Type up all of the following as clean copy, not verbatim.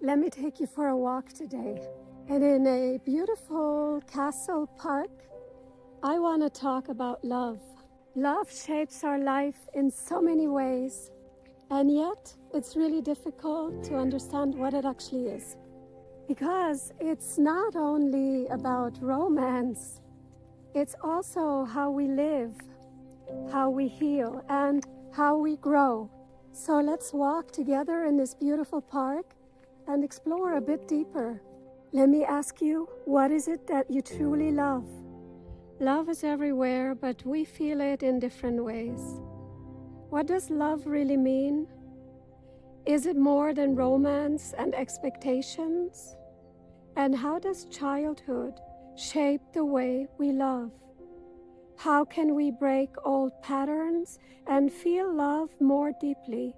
Let me take you for a walk today. And in a beautiful castle park, I want to talk about love. Love shapes our life in so many ways, and yet it's really difficult to understand what it actually is. Because it's not only about romance, it's also how we live, how we heal, and how we grow. So let's walk together in this beautiful park and explore a bit deeper. Let me ask you, what is it that you truly love? Love is everywhere, but we feel it in different ways. What does love really mean? Is it more than romance and expectations? And how does childhood shape the way we love? How can we break old patterns and feel love more deeply?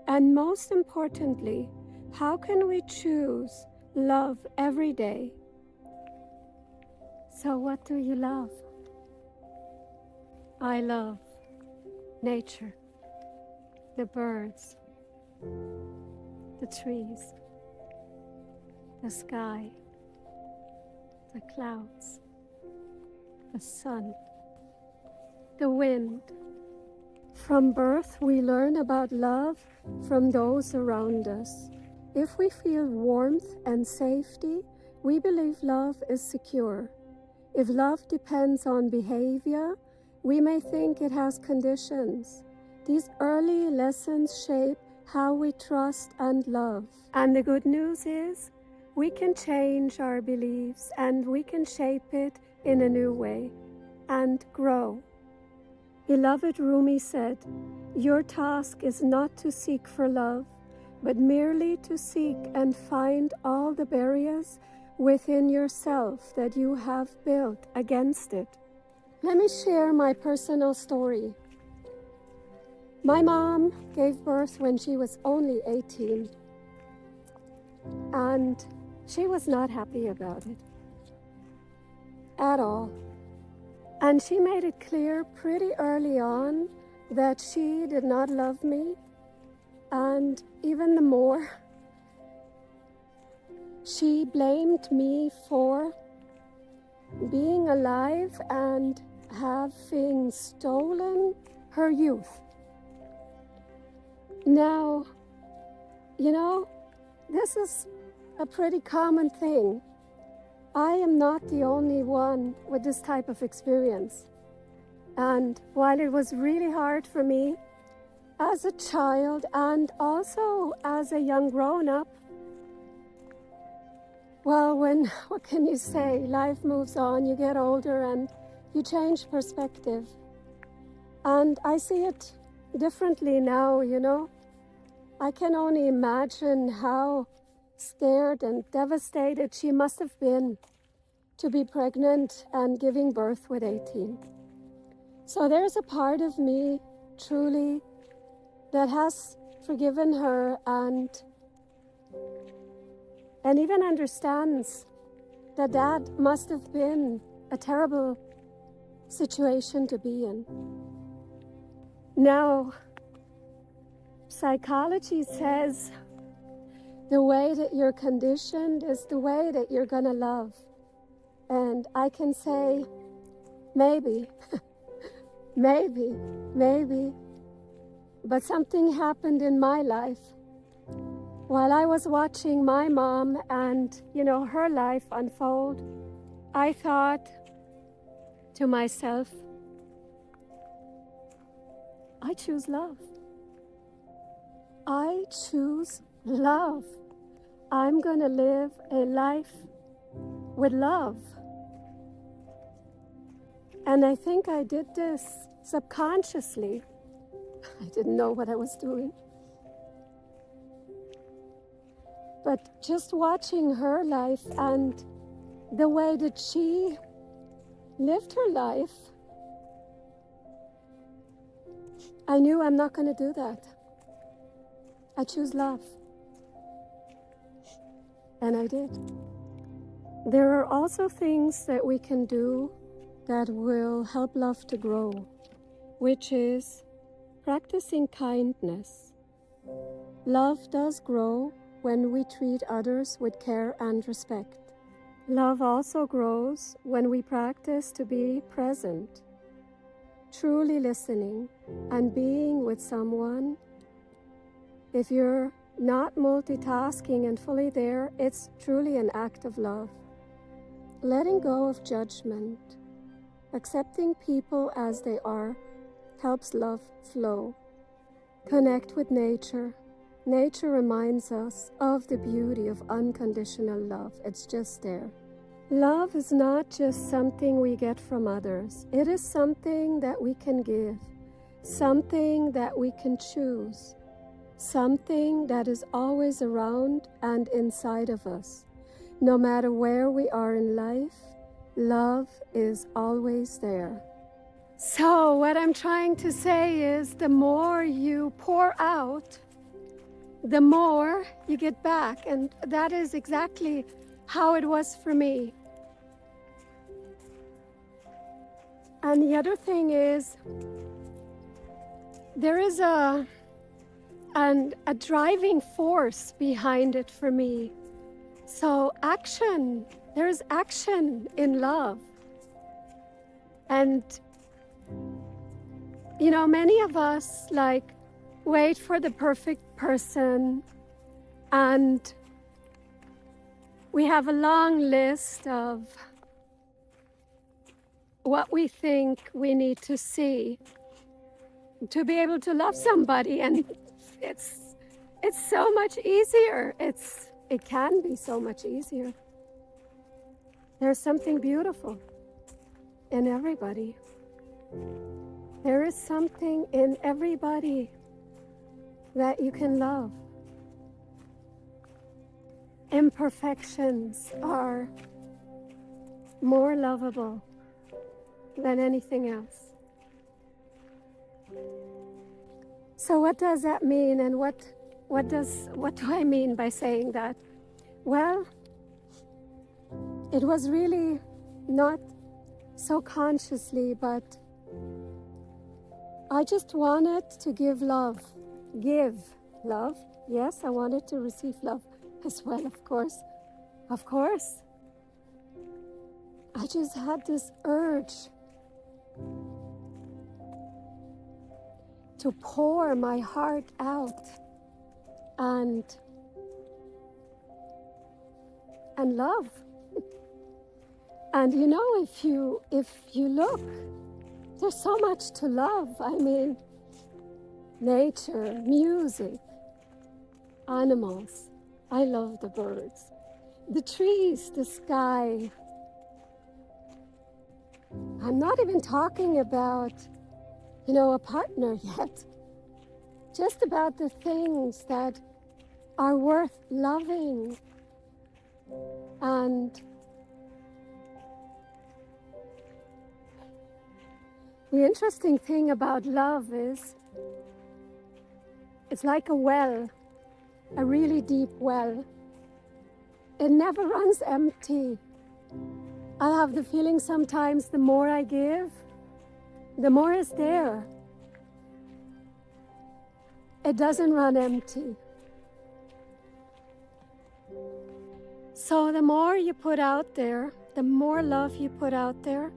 And most importantly, how can we choose love every day? So what do you love? I love nature, the birds, the trees, the sky, the clouds, the sun, the wind. From birth, we learn about love from those around us. If we feel warmth and safety, we believe love is secure. If love depends on behavior, we may think it has conditions. These early lessons shape how we trust and love. And the good news is, we can change our beliefs and we can shape it in a new way and grow. Beloved Rumi said, "Your task is not to seek for love, but merely to seek and find all the barriers within yourself that you have built against it." Let me share my personal story. My mom gave birth when she was only 18, and she was not happy about it at all. And she made it clear pretty early on that she did not love me, and even more, she blamed me for being alive and having stolen her youth. Now, this is a pretty common thing. I am not the only one with this type of experience. And while it was really hard for me as a child and also as a young grown-up, well, what can you say? Life moves on, you get older and you change perspective. And I see it differently now, I can only imagine how scared and devastated she must have been to be pregnant and giving birth with 18. So there's a part of me, truly, that has forgiven her and even understands that that must have been a terrible situation to be in. Now, psychology says the way that you're conditioned is the way that you're gonna love. And I can say, maybe, maybe, but something happened in my life while I was watching my mom and, her life unfold. I thought to myself, I choose love. I choose love. I'm gonna live a life with love. And I think I did this subconsciously. I didn't know what I was doing. But just watching her life and the way that she lived her life, I knew I'm not going to do that. I choose love. And I did. There are also things that we can do that will help love to grow, which is practicing kindness. Love does grow when we treat others with care and respect. Love also grows when we practice to be present, truly listening and being with someone. If you're not multitasking and fully there, it's truly an act of love. Letting go of judgment, accepting people as they are, helps love flow. Connect with nature. Nature reminds us of the beauty of unconditional love. It's just there. Love is not just something we get from others. It is something that we can give, something that we can choose, something that is always around and inside of us. No matter where we are in life, love is always there. So what I'm trying to say is the more you pour out, the more you get back. And that is exactly how it was for me. And the other thing is, there is a driving force behind it for me. So action, there's action in love. And, you know, many of us wait for the perfect person, and we have a long list of what we think we need to see to be able to love somebody, and it's so much easier. It can be so much easier. There's something beautiful in everybody. There is something in everybody that you can love. Imperfections are more lovable than anything else. So what does that mean, and what do I mean by saying that? Well, it was really not so consciously, but I just wanted to give love. Give love. Yes, I wanted to receive love as well, of course. Of course. I just had this urge to pour my heart out and love. And you know, if you look, there's so much to love. I mean, nature, music, animals. I love the birds, the trees, the sky. I'm not even talking about, a partner yet. Just about the things that are worth loving. And the interesting thing about love is it's like a well, a really deep well. It never runs empty. I have the feeling sometimes the more I give, the more is there. It doesn't run empty. So the more you put out there, the more love you put out there,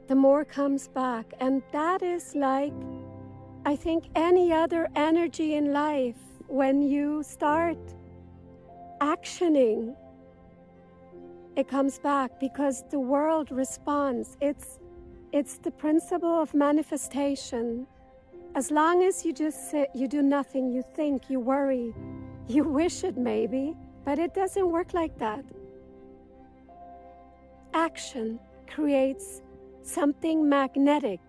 the more comes back. And that is like, I think, any other energy in life. When you start actioning, it comes back because the world responds. It's the principle of manifestation. As long as you just sit, you do nothing, you think, you worry, you wish it maybe, but it doesn't work like that. Action creates something magnetic.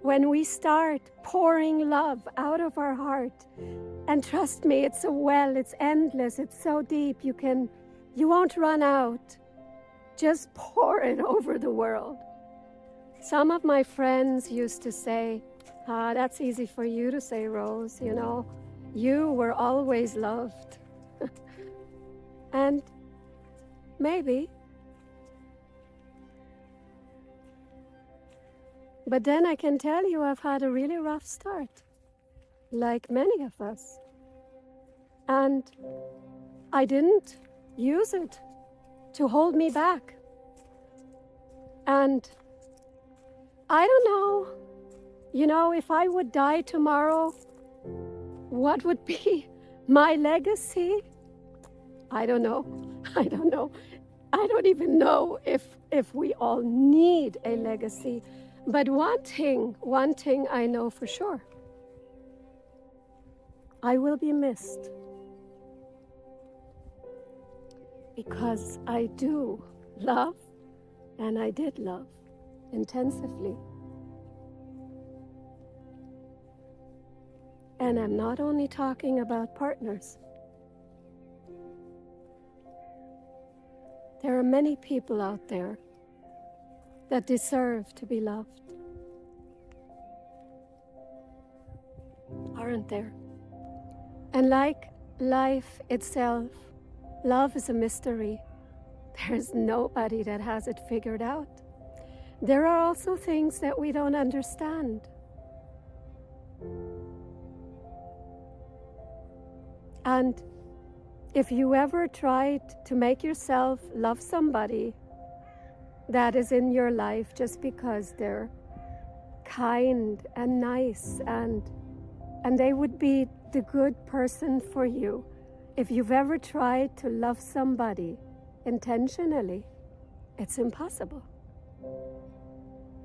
When we start pouring love out of our heart, and trust me, it's a well, it's endless, it's so deep, you won't run out. Just pour it over the world. Some of my friends used to say, that's easy for you to say, Rose, you were always loved. And maybe. But then I can tell you I've had a really rough start, like many of us. And I didn't use it to hold me back. And I don't know, if I would die tomorrow, what would be my legacy? I don't know. I don't know. I don't even know if we all need a legacy. But one thing I know for sure. I will be missed. Because I do love, and I did love intensively. And I'm not only talking about partners. There are many people out there that deserve to be loved. Aren't there? And like life itself, love is a mystery. There's nobody that has it figured out. There are also things that we don't understand. And if you ever tried to make yourself love somebody that is in your life just because they're kind and nice and they would be the good person for you, if you've ever tried to love somebody intentionally, it's impossible.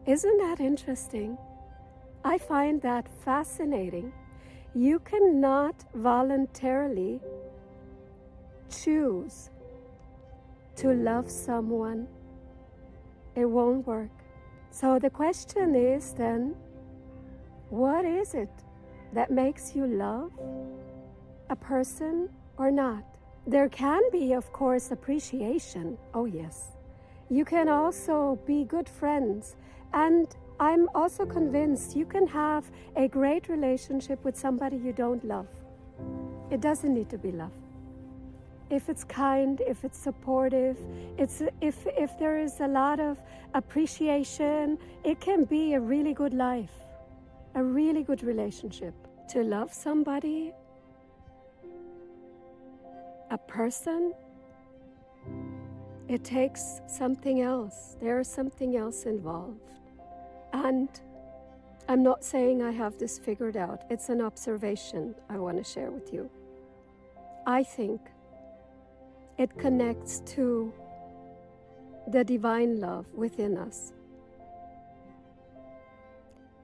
Isn't that interesting? I find that fascinating. You cannot voluntarily choose to love someone. It won't work. So the question is then, what is it that makes you love a person or not? There can be, of course, appreciation. Oh, yes. You can also be good friends. And I'm also convinced you can have a great relationship with somebody you don't love. It doesn't need to be love. If it's kind, if it's supportive, if there is a lot of appreciation, it can be a really good life, a really good relationship. To love somebody, a person, it takes something else. There's something else involved. And I'm not saying I have this figured out. It's an observation I want to share with you. I think it connects to the divine love within us.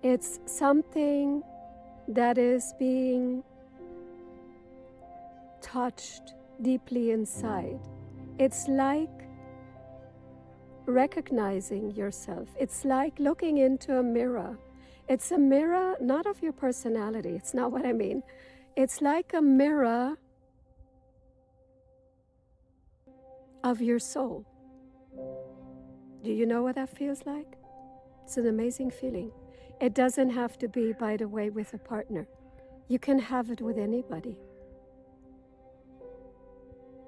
It's something that is being touched deeply inside. It's like recognizing yourself. It's like looking into a mirror. It's a mirror not of your personality. It's not what I mean. It's like a mirror of your soul. Do you know what that feels like? It's an amazing feeling. It doesn't have to be, by the way, with a partner. You can have it with anybody.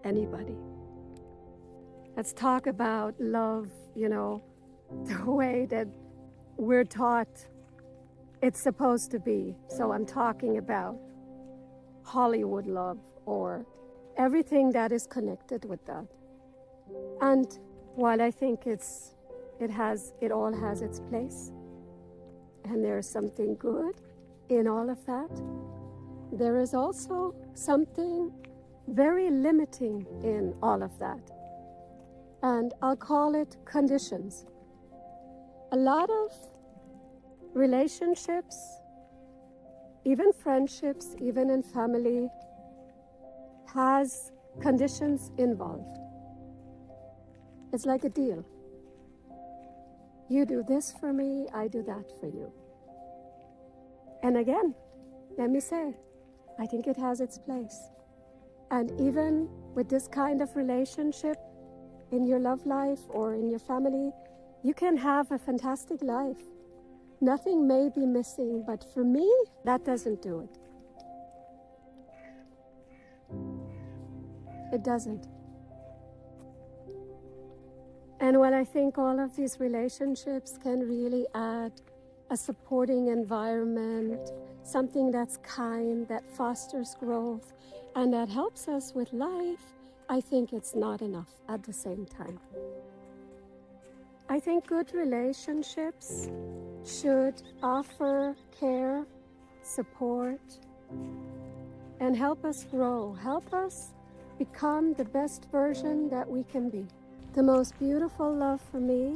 Anybody. Let's talk about love, the way that we're taught it's supposed to be. So I'm talking about Hollywood love or everything that is connected with that. And while I think it all has its place, and there's something good in all of that, there is also something very limiting in all of that. And I'll call it conditions. A lot of relationships, even friendships, even in family, has conditions involved. It's like a deal. You do this for me, I do that for you. And again, let me say, I think it has its place. And even with this kind of relationship in your love life or in your family, you can have a fantastic life. Nothing may be missing, but for me, that doesn't do it. It doesn't. And while I think all of these relationships can really add a supporting environment, something that's kind, that fosters growth, and that helps us with life, I think it's not enough at the same time. I think good relationships should offer care, support, and help us grow, help us become the best version that we can be. The most beautiful love for me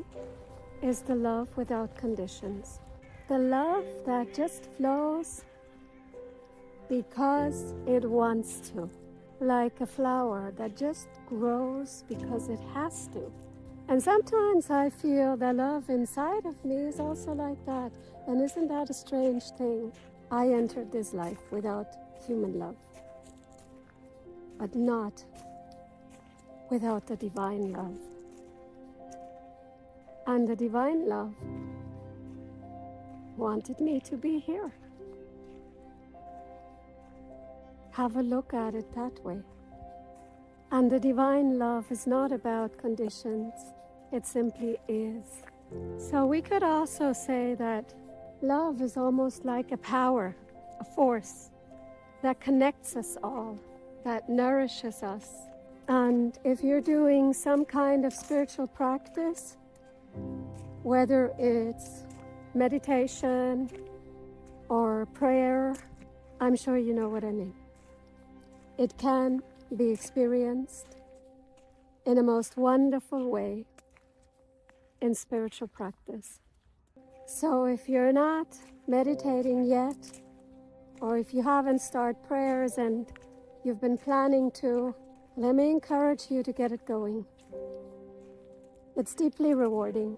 is the love without conditions. The love that just flows because it wants to. Like a flower that just grows because it has to. And sometimes I feel the love inside of me is also like that. And isn't that a strange thing? I entered this life without human love, but not without the divine love. And the divine love wanted me to be here. Have a look at it that way. And the divine love is not about conditions, it simply is. So we could also say that love is almost like a power, a force that connects us all, that nourishes us. And if you're doing some kind of spiritual practice, whether it's meditation or prayer, I'm sure you know what I mean. It can be experienced in a most wonderful way in spiritual practice. So if you're not meditating yet, or if you haven't started prayers and you've been planning to, let me encourage you to get it going. It's deeply rewarding.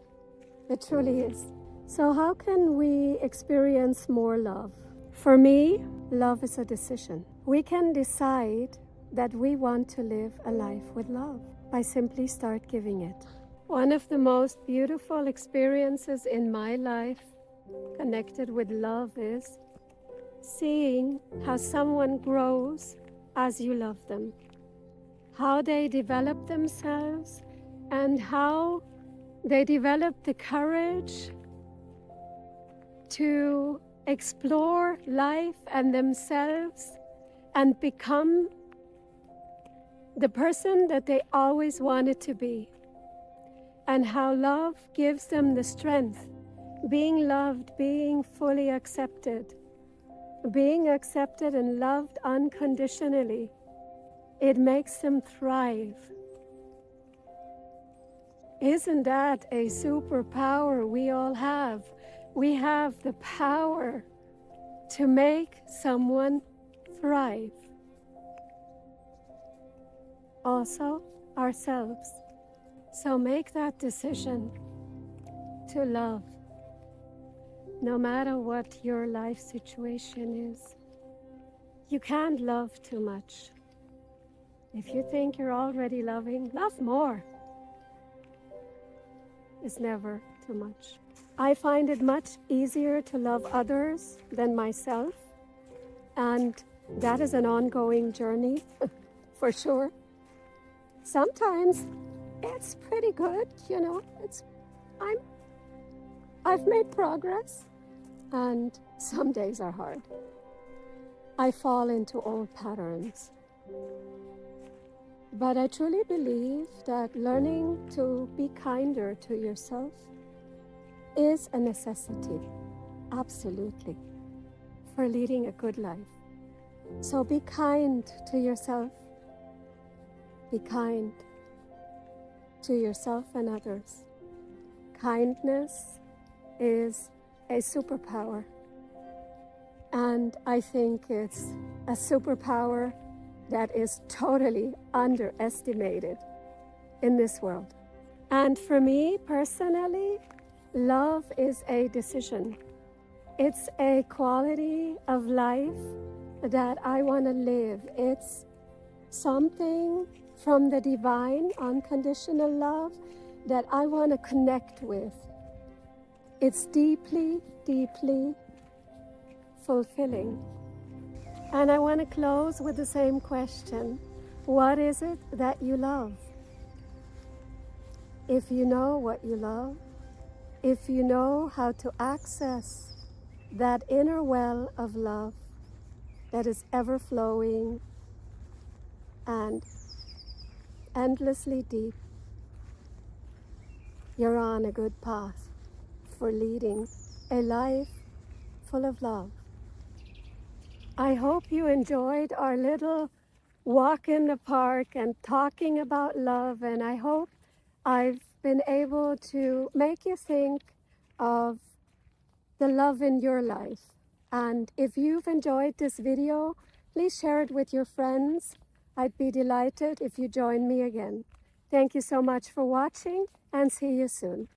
It truly is. So how can we experience more love? For me, love is a decision. We can decide that we want to live a life with love by simply start giving it. One of the most beautiful experiences in my life connected with love is seeing how someone grows as you love them, how they develop themselves, and how they develop the courage to explore life and themselves and become the person that they always wanted to be, and how love gives them the strength, being loved, being fully accepted, being accepted and loved unconditionally. It makes them thrive. Isn't that a superpower we all have? We have the power to make someone thrive. Also, ourselves. So make that decision to love, no matter what your life situation is. You can't love too much. If you think you're already loving, love more. It's never too much. I find it much easier to love others than myself, and that is an ongoing journey, for sure. Sometimes it's pretty good, you know. I've made progress, and some days are hard. I fall into old patterns. But I truly believe that learning to be kinder to yourself is a necessity, absolutely, for leading a good life. So be kind to yourself. Be kind to yourself and others. Kindness is a superpower. And I think it's a superpower that is totally underestimated in this world. And for me personally, love is a decision. It's a quality of life that I want to live. It's something from the divine, unconditional love that I want to connect with. It's deeply, deeply fulfilling. And I want to close with the same question. What is it that you love? If you know what you love, if you know how to access that inner well of love that is ever flowing and endlessly deep, you're on a good path for leading a life full of love. I hope you enjoyed our little walk in the park and talking about love, and I hope I've been able to make you think of the love in your life. And if you've enjoyed this video, please share it with your friends. I'd be delighted if you join me again. Thank you so much for watching, and see you soon.